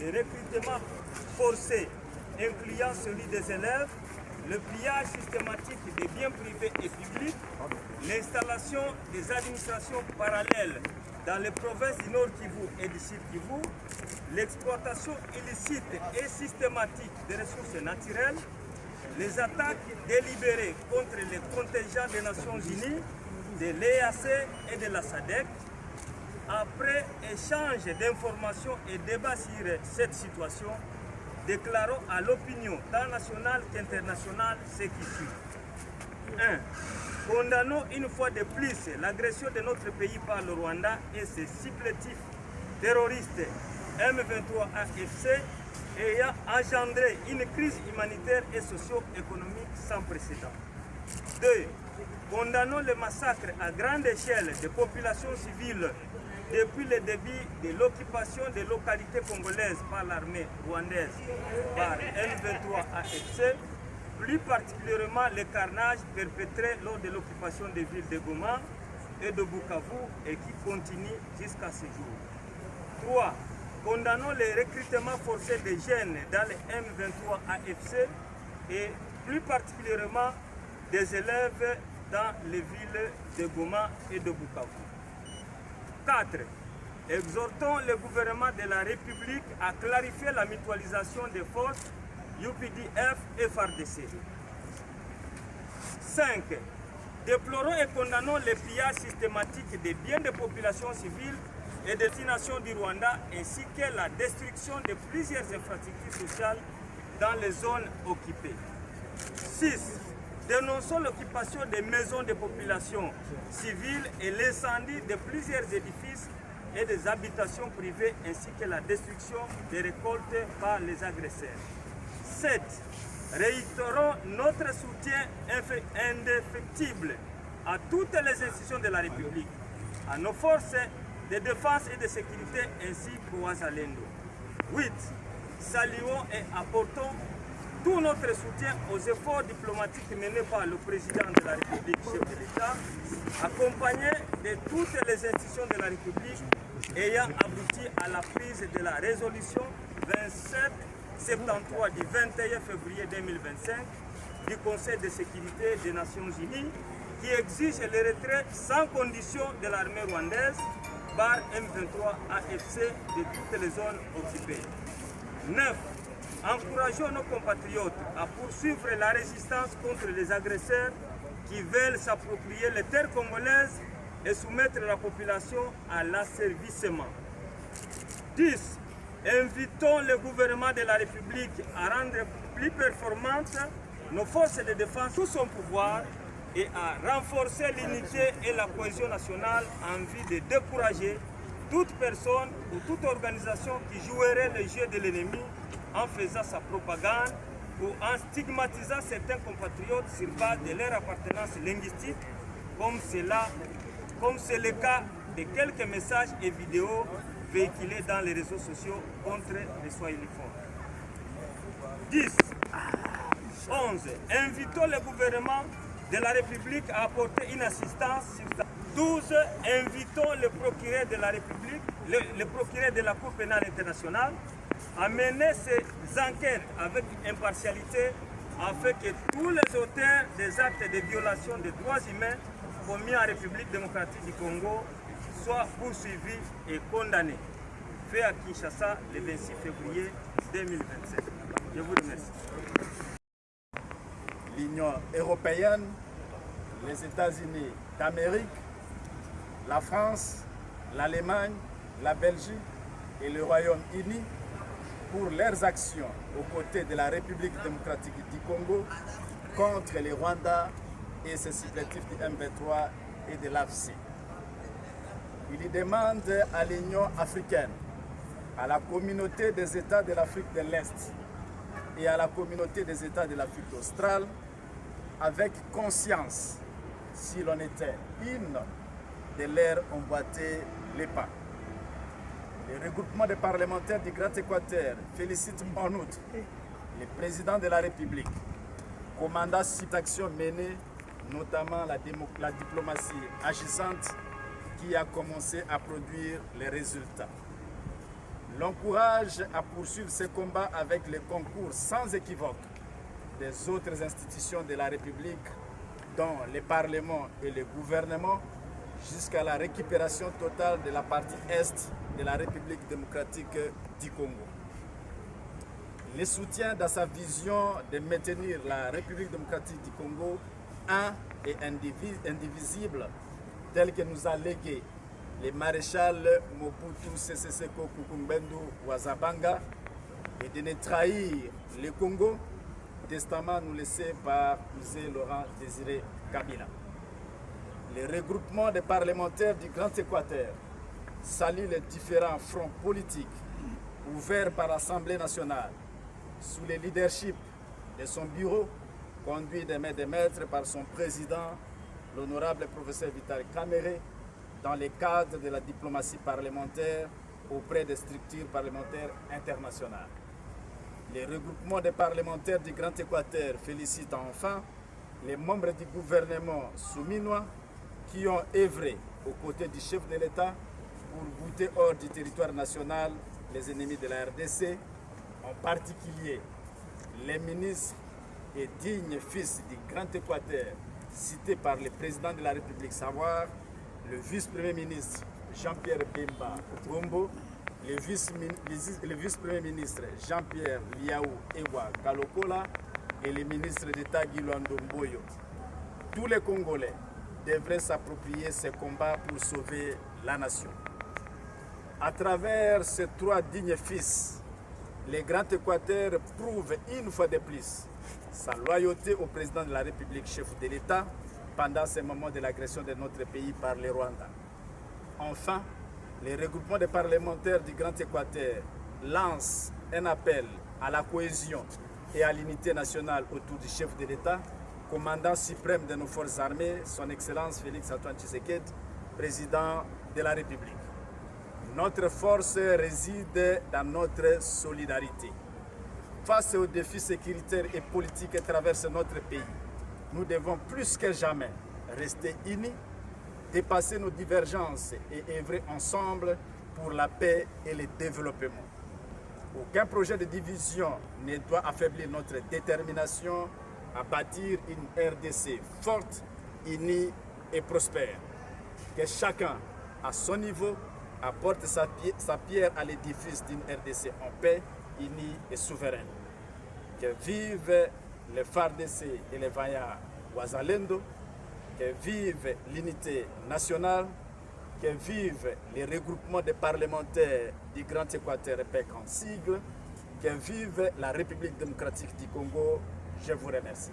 des recrutements forcés, incluant celui des élèves, le pillage systématique des biens privés et publics, l'installation des administrations parallèles dans les provinces du Nord Kivu et du Sud Kivu, l'exploitation illicite et systématique des ressources naturelles, les attaques délibérées contre les contingents des Nations Unies, de l'EAC et de la SADC. Après échange d'informations et débat sur cette situation, déclarons à l'opinion tant nationale qu'internationale ce qui suit. 1. Condamnons une fois de plus l'agression de notre pays par le Rwanda et ses supplétifs terroristes M23 AFC ayant engendré une crise humanitaire et socio-économique sans précédent. 2. Condamnons le massacre à grande échelle des populations civiles depuis le début de l'occupation des localités congolaises par l'armée rwandaise par M23 AFC, plus particulièrement les carnages perpétrés lors de l'occupation des villes de Goma et de Bukavu et qui continuent jusqu'à ce jour. 3. Condamnons les recrutements forcés des jeunes dans les M23 AFC et plus particulièrement des élèves dans les villes de Goma et de Bukavu. 4. Exhortons le gouvernement de la République à clarifier la mutualisation des forces UPDF et FARDC. 5. Déplorons et condamnons les pillages systématiques des biens des populations civiles et destination du Rwanda ainsi que la destruction de plusieurs infrastructures sociales dans les zones occupées. 6. Dénonçons l'occupation des maisons de populations civiles et l'incendie de plusieurs édifices et des habitations privées ainsi que la destruction des récoltes par les agresseurs. 7. Réitérons notre soutien indéfectible à toutes les institutions de la République, à nos forces de défense et de sécurité ainsi qu'aux Wazalendo. 8. Saluons et apportons tout notre soutien aux efforts diplomatiques menés par le président de la République, chef de l'État, accompagné de toutes les institutions de la République ayant abouti à la prise de la résolution 2773 du 21 février 2025 du Conseil de sécurité des Nations Unies qui exige le retrait sans condition de l'armée rwandaise par M23 AFC de toutes les zones occupées. 9. Encourageons nos compatriotes à poursuivre la résistance contre les agresseurs qui veulent s'approprier les terres congolaises et soumettre la population à l'asservissement. 10. Invitons le gouvernement de la République à rendre plus performantes nos forces de défense sous son pouvoir et à renforcer l'unité et la cohésion nationale en vue de décourager toute personne ou toute organisation qui jouerait le jeu de l'ennemi en faisant sa propagande ou en stigmatisant certains compatriotes sur base de leur appartenance linguistique, comme c'est le cas de quelques messages et vidéos véhiculés dans les réseaux sociaux contre les Swahiliphones. 10. 11. Invitons le gouvernement de la République à apporter une assistance sur ça. 12. Invitons le procureur de la République, le procureur de la Cour pénale internationale, à mener ces enquêtes avec impartialité afin que tous les auteurs des actes de violation des droits humains commis en République démocratique du Congo soient poursuivis et condamnés. Fait à Kinshasa le 26 février 2027. Je vous remercie. L'Union européenne, les États-Unis d'Amérique, la France, l'Allemagne, la Belgique et le Royaume-Uni pour leurs actions aux côtés de la République démocratique du Congo contre les Rwandais et ses supplétifs du M23 et de l'AFC. Il y demande à l'Union africaine, à la communauté des États de l'Afrique de l'Est et à la communauté des États de l'Afrique australe, avec conscience, si l'on était une, de leur emboîter les pas. Le regroupement des parlementaires du Grand Équateur félicite en outre le président de la République, commandant cette action menée, notamment la diplomatie agissante qui a commencé à produire les résultats. l'encourage à poursuivre ses combats avec le concours sans équivoque des autres institutions de la République, dont les parlements et le gouvernement, jusqu'à la récupération totale de la partie est de la République démocratique du Congo. Le soutien dans sa vision de maintenir la République démocratique du Congo un et indivisible, tel que nous a légué le maréchal Mobutu Sese Seko Kukumbendu Wazabanga, et de ne trahir le Congo, testament nous laissé par M. Laurent Désiré Kabila. Le regroupement des parlementaires du Grand Équateur salue les différents fronts politiques ouverts par l'Assemblée nationale sous le leadership de son bureau, conduit de main de maître par son président, l'honorable professeur Vital Kamerhe, dans le cadre de la diplomatie parlementaire auprès des structures parlementaires internationales. Le regroupement des parlementaires du Grand Équateur félicite enfin les membres du gouvernement souminois qui ont œuvré aux côtés du chef de l'État pour bouter hors du territoire national les ennemis de la RDC, en particulier les ministres et dignes fils du Grand Équateur cités par le président de la République, savoir le vice-premier ministre Jean-Pierre Bemba Gombo, le vice-premier ministre Jean-Pierre Liaou Ewa Kalokola et le ministre d'État Guilando Mboyo. Tous les Congolais devraient s'approprier ces combats pour sauver la nation. À travers ces trois dignes fils, le Grand Équateur prouve une fois de plus sa loyauté au président de la République, chef de l'État, pendant ces moments de l'agression de notre pays par le Rwanda. Enfin, le regroupement des parlementaires du Grand Équateur lance un appel à la cohésion et à l'unité nationale autour du chef de l'État, commandant suprême de nos forces armées, son Excellence Félix-Antoine Tshisekedi, président de la République. Notre force réside dans notre solidarité. Face aux défis sécuritaires et politiques qui traversent notre pays, nous devons plus que jamais rester unis, dépasser nos divergences et œuvrer ensemble pour la paix et le développement. Aucun projet de division ne doit affaiblir notre détermination à bâtir une RDC forte, unie et prospère. Que chacun, à son niveau, apporte sa pierre à l'édifice d'une RDC en paix, unie et souveraine. Que vive le FARDC et les vaillants Wazalendo, que vive l'unité nationale, que vive les regroupements des parlementaires du Grand Équateur PEC en sigle, que vive la République démocratique du Congo. Je vous remercie.